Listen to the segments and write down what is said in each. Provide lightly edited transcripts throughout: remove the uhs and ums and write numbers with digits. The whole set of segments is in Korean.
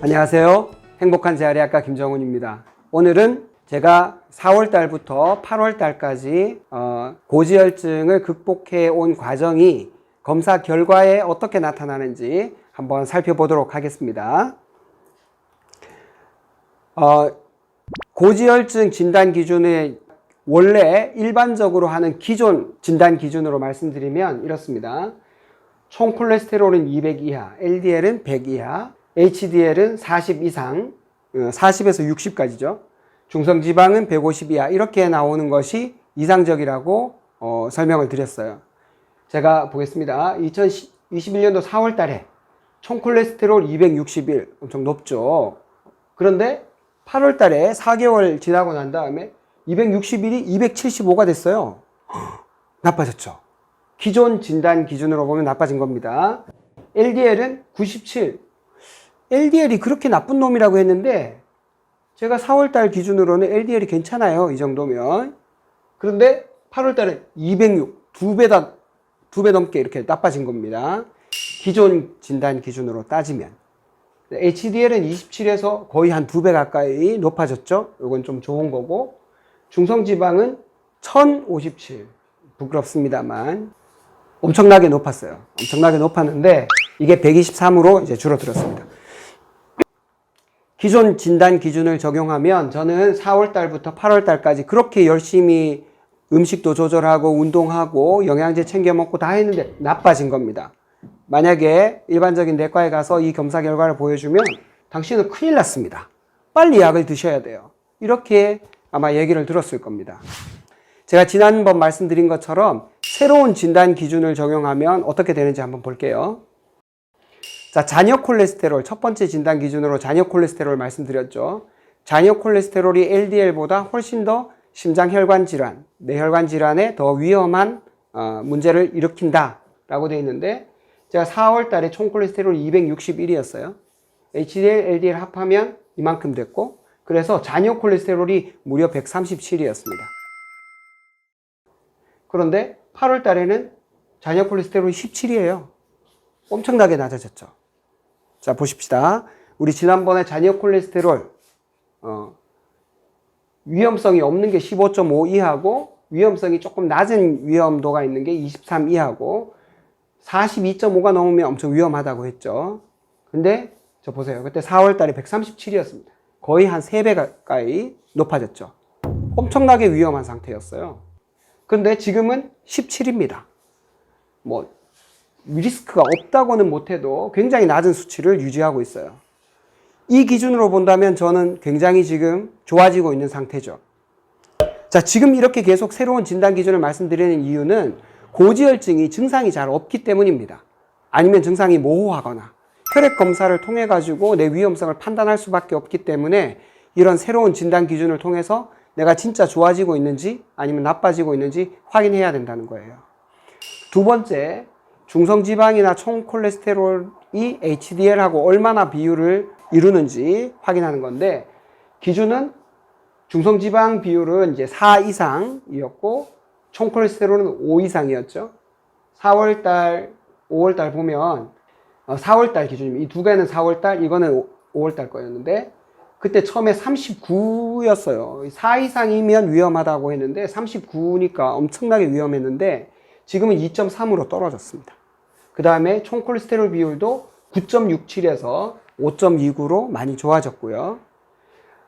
안녕하세요. 행복한 재활의학과 김정훈입니다. 오늘은 제가 4월 달부터 8월 달까지 고지혈증을 극복해 온 과정이 검사 결과에 어떻게 나타나는지 한번 살펴보도록 하겠습니다. 고지혈증 진단 기준의 원래 일반적으로 하는 기존 진단 기준으로 말씀드리면 이렇습니다. 총 콜레스테롤은 200 이하, LDL은 100 이하, HDL은 40 이상, 40에서 60까지죠. 중성지방은 150 이하, 이렇게 나오는 것이 이상적이라고 설명을 드렸어요. 제가 보겠습니다. 2021년도 4월 달에 총 콜레스테롤 261, 엄청 높죠. 그런데 8월 달에 4개월 지나고 난 다음에 261이 275가 됐어요. 나빠졌죠. 기존 진단 기준으로 보면 나빠진 겁니다. LDL은 97. LDL이 그렇게 나쁜 놈이라고 했는데 제가 4월 달 기준으로는 LDL이 괜찮아요. 이 정도면. 그런데 8월 달에 206. 두 배 넘게 이렇게 나빠진 겁니다. 기존 진단 기준으로 따지면. HDL은 27에서 거의 한 2배 가까이 높아졌죠. 이건 좀 좋은 거고. 중성지방은 1057. 부끄럽습니다만 엄청나게 높았어요. 엄청나게 높았는데 이게 123으로 이제 줄어들었습니다. 기존 진단 기준을 적용하면 저는 4월 달부터 8월 달까지 그렇게 열심히 음식도 조절하고 운동하고 영양제 챙겨 먹고 다 했는데 나빠진 겁니다. 만약에 일반적인 내과에 가서 이 검사 결과를 보여주면 당신은 큰일 났습니다. 빨리 약을 드셔야 돼요. 이렇게 아마 얘기를 들었을 겁니다. 제가 지난번 말씀드린 것처럼 새로운 진단 기준을 적용하면 어떻게 되는지 한번 볼게요. 자, 잔여 콜레스테롤, 첫 번째 진단 기준으로 잔여 콜레스테롤 말씀드렸죠. 잔여 콜레스테롤이 LDL보다 훨씬 더 심장혈관 질환, 뇌혈관 질환에 더 위험한 문제를 일으킨다 라고 되어 있는데 제가 4월 달에 총 콜레스테롤이 261이었어요. HDL, LDL 합하면 이만큼 됐고 그래서 잔여 콜레스테롤이 무려 137이었습니다. 그런데 8월 달에는 잔여 콜레스테롤이 17이에요. 엄청나게 낮아졌죠. 자, 보십시다. 우리 지난번에 잔여 콜레스테롤 위험성이 없는 게 15.5 이하고 위험성이 조금 낮은 위험도가 있는 게 23 이하고 42.5가 넘으면 엄청 위험하다고 했죠. 근데 저 보세요. 그때 4월 달에 137이었습니다. 거의 한 3배 가까이 높아졌죠. 엄청나게 위험한 상태였어요. 그런데 지금은 17입니다. 뭐 리스크가 없다고는 못해도 굉장히 낮은 수치를 유지하고 있어요. 이 기준으로 본다면 저는 굉장히 지금 좋아지고 있는 상태죠. 자, 지금 이렇게 계속 새로운 진단 기준을 말씀드리는 이유는 고지혈증이 증상이 잘 없기 때문입니다. 아니면 증상이 모호하거나 혈액 검사를 통해 가지고 내 위험성을 판단할 수밖에 없기 때문에 이런 새로운 진단 기준을 통해서 내가 진짜 좋아지고 있는지 아니면 나빠지고 있는지 확인해야 된다는 거예요. 두 번째, 중성지방이나 총 콜레스테롤이 HDL하고 얼마나 비율을 이루는지 확인하는 건데 기준은 중성지방 비율은 이제 4 이상이었고 총 콜레스테롤은 5 이상이었죠. 4월 달, 5월 달 보면 4월 달 기준입니다. 이 두 개는 4월 달, 이거는 5월 달 거였는데 그때 처음에 39였어요. 4 이상이면 위험하다고 했는데 39니까 엄청나게 위험했는데 지금은 2.3으로 떨어졌습니다. 그 다음에 총 콜레스테롤 비율도 9.67에서 5.29로 많이 좋아졌고요.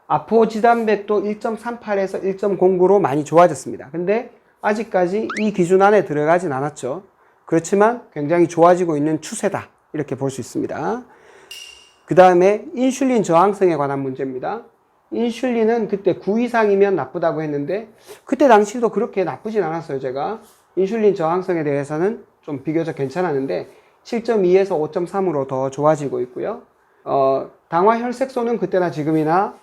아포지단백도 1.38에서 1.09로 많이 좋아졌습니다. 근데 아직까지 이 기준 안에 들어가진 않았죠. 그렇지만 굉장히 좋아지고 있는 추세다. 이렇게 볼 수 있습니다. 그 다음에 인슐린 저항성에 관한 문제입니다. 인슐린은 그때 9 이상이면 나쁘다고 했는데 그때 당시도 그렇게 나쁘진 않았어요. 제가 인슐린 저항성에 대해서는 좀 비교적 괜찮았는데 7.2에서 5.3으로 더 좋아지고 있고요. 당화 혈색소는 그때나 지금이나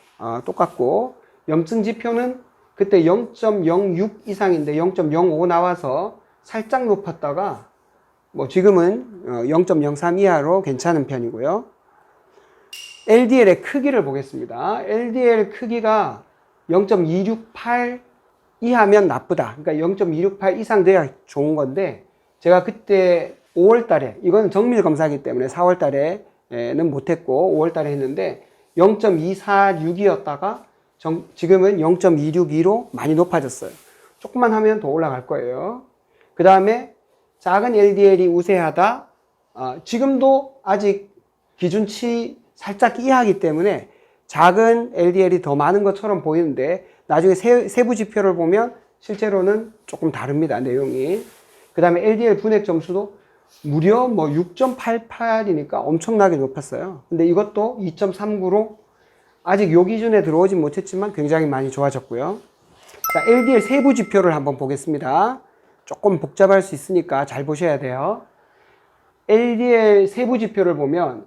똑같고 염증 지표는 그때 0.06 이상인데 0.05 나와서 살짝 높았다가 뭐 지금은 0.03 이하로 괜찮은 편이고요. LDL의 크기를 보겠습니다. LDL 크기가 0.268 이하면 나쁘다. 그러니까 0.268 이상 돼야 좋은 건데 제가 그때 5월 달에 이건 정밀 검사이기 때문에 4월 달에 못했고 5월 달에 했는데 0.246이었다가 지금은 0.262로 많이 높아졌어요. 조금만 하면 더 올라갈 거예요. 그 다음에 작은 LDL이 우세하다. 지금도 아직 기준치 살짝 이하이기 때문에 작은 LDL이 더 많은 것처럼 보이는데 나중에 세부 지표를 보면 실제로는 조금 다릅니다. 내용이. 그 다음에 LDL 분해 점수도 무려 6.88이니까 엄청나게 높았어요. 근데 이것도 2.39로 아직 요 기준에 들어오진 못했지만 굉장히 많이 좋아졌고요. 자, LDL 세부 지표를 한번 보겠습니다. 조금 복잡할 수 있으니까 잘 보셔야 돼요. LDL 세부 지표를 보면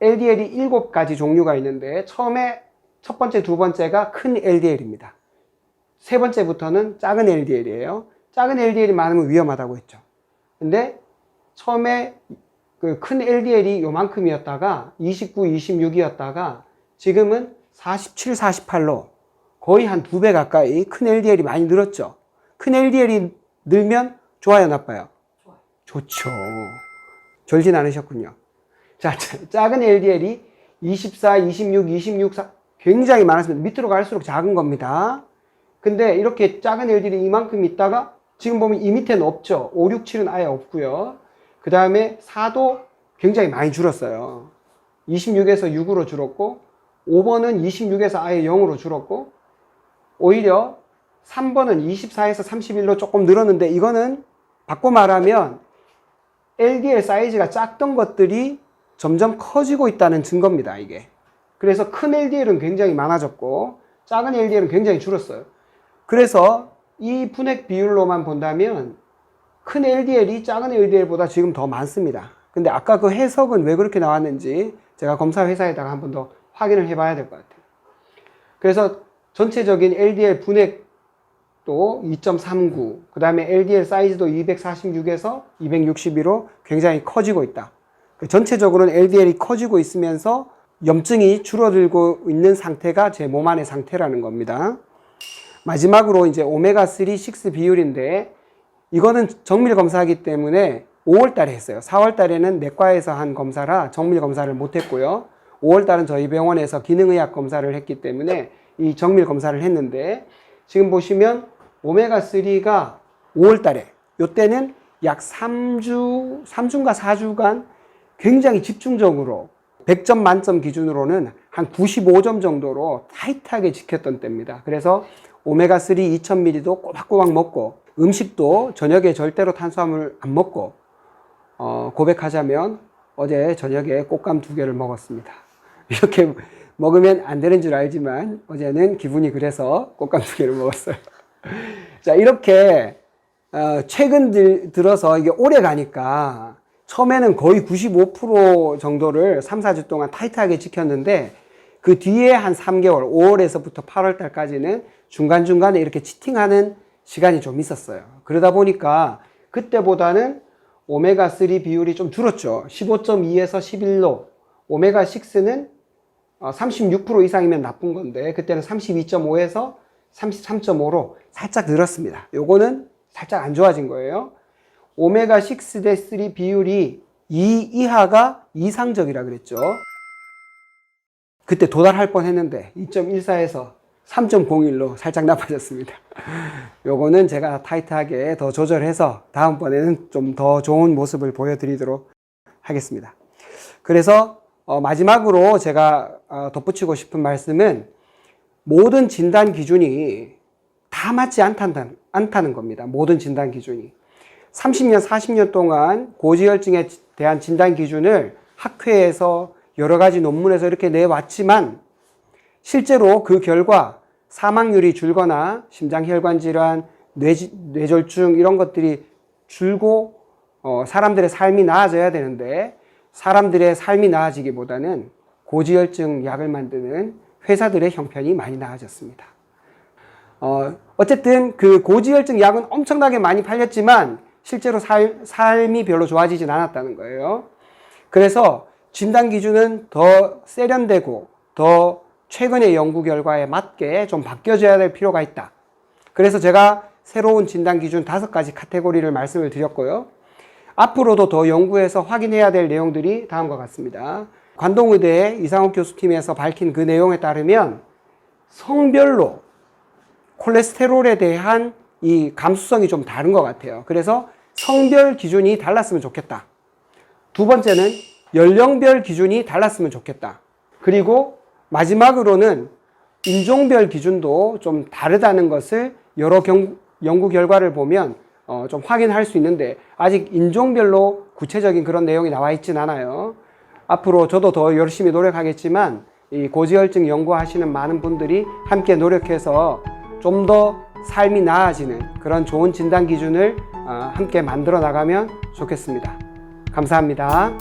LDL이 7가지 종류가 있는데 처음에 첫 번째, 두 번째가 큰 LDL입니다. 세 번째부터는 작은 LDL이에요. 작은 LDL이 많으면 위험하다고 했죠. 근데 처음에 그 큰 LDL이 요만큼이었다가 29, 26이었다가 지금은 47, 48로 거의 한 2배 가까이 큰 LDL이 많이 늘었죠. 큰 LDL이 늘면 좋아요, 나빠요? 좋죠. 졸진 않으셨군요. 자, 작은 LDL이 24, 26, 26, 4 굉장히 많았습니다. 밑으로 갈수록 작은 겁니다. 근데 이렇게 작은 LDL이 이만큼 있다가 지금 보면 이 밑에는 없죠. 5, 6, 7은 아예 없고요. 그 다음에 4도 굉장히 많이 줄었어요. 26에서 6으로 줄었고 5번은 26에서 아예 0으로 줄었고 오히려 3번은 24에서 31로 조금 늘었는데 이거는 바꿔 말하면 LDL 사이즈가 작던 것들이 점점 커지고 있다는 증거입니다. 이게. 그래서 큰 LDL은 굉장히 많아졌고 작은 LDL은 굉장히 줄었어요. 그래서 이 분해 비율로만 본다면 큰 LDL이 작은 LDL보다 지금 더 많습니다. 근데 아까 그 해석은 왜 그렇게 나왔는지 제가 검사 회사에다가 한 번 더 확인을 해봐야 될 것 같아요. 그래서 전체적인 LDL 분해도 2.39, 그 다음에 LDL 사이즈도 246에서 262로 굉장히 커지고 있다. 전체적으로는 LDL이 커지고 있으면서 염증이 줄어들고 있는 상태가 제 몸 안의 상태라는 겁니다. 마지막으로 이제 오메가3, 6 비율인데 이거는 정밀 검사이기 때문에 5월 달에 했어요. 4월 달에는 내과에서 한 검사라 정밀 검사를 못 했고요. 5월 달은 저희 병원에서 기능의학 검사를 했기 때문에 이 정밀 검사를 했는데 지금 보시면 오메가3가 5월 달에 요때는 약 3주인가 4주간 굉장히 집중적으로 100점 만점 기준으로는 한 95점 정도로 타이트하게 지켰던 때입니다. 그래서 오메가3 2000ml도 꼬박꼬박 먹고 음식도 저녁에 절대로 탄수화물 안 먹고 고백하자면 어제 저녁에 꽃감 2개를 먹었습니다. 이렇게 먹으면 안 되는 줄 알지만 어제는 기분이 그래서 꽃감 2개를 먹었어요. 자, 이렇게 최근 들어서 이게 오래 가니까 처음에는 거의 95% 정도를 3, 4주 동안 타이트하게 지켰는데 그 뒤에 한 3개월, 5월에서부터 8월 달까지는 중간중간에 이렇게 치팅하는 시간이 좀 있었어요. 그러다 보니까 그때보다는 오메가3 비율이 좀 줄었죠. 15.2에서 11로. 오메가6는 36% 이상이면 나쁜 건데 그때는 32.5에서 33.5로 살짝 늘었습니다. 요거는 살짝 안 좋아진 거예요. 오메가6 대 3 비율이 2 이하가 이상적이라 그랬죠. 그때 도달할 뻔 했는데 2.14에서 3.01로 살짝 나빠졌습니다. 요거는 제가 타이트하게 더 조절해서 다음번에는 좀 더 좋은 모습을 보여드리도록 하겠습니다. 그래서 마지막으로 제가 덧붙이고 싶은 말씀은 모든 진단 기준이 다 맞지 않다는 겁니다. 모든 진단 기준이. 30년, 40년 동안 고지혈증에 대한 진단 기준을 학회에서 여러 가지 논문에서 이렇게 내왔지만 실제로 그 결과 사망률이 줄거나 심장혈관 질환, 뇌졸중 이런 것들이 줄고 사람들의 삶이 나아져야 되는데 사람들의 삶이 나아지기보다는 고지혈증 약을 만드는 회사들의 형편이 많이 나아졌습니다. 어쨌든 그 고지혈증 약은 엄청나게 많이 팔렸지만 실제로 삶이 별로 좋아지진 않았다는 거예요. 그래서 진단 기준은 더 세련되고 더 최근의 연구 결과에 맞게 좀 바뀌어져야 될 필요가 있다. 그래서 제가 새로운 진단 기준 5가지 카테고리를 말씀을 드렸고요. 앞으로도 더 연구해서 확인해야 될 내용들이 다음과 같습니다. 관동의대 이상욱 교수팀에서 밝힌 그 내용에 따르면 성별로 콜레스테롤에 대한 이 감수성이 좀 다른 것 같아요. 그래서 성별 기준이 달랐으면 좋겠다. 두 번째는 연령별 기준이 달랐으면 좋겠다. 그리고 마지막으로는 인종별 기준도 좀 다르다는 것을 여러 연구 결과를 보면 좀 확인할 수 있는데 아직 인종별로 구체적인 그런 내용이 나와 있진 않아요. 앞으로 저도 더 열심히 노력하겠지만 이 고지혈증 연구하시는 많은 분들이 함께 노력해서 좀 더 삶이 나아지는 그런 좋은 진단 기준을 함께 만들어 나가면 좋겠습니다. 감사합니다.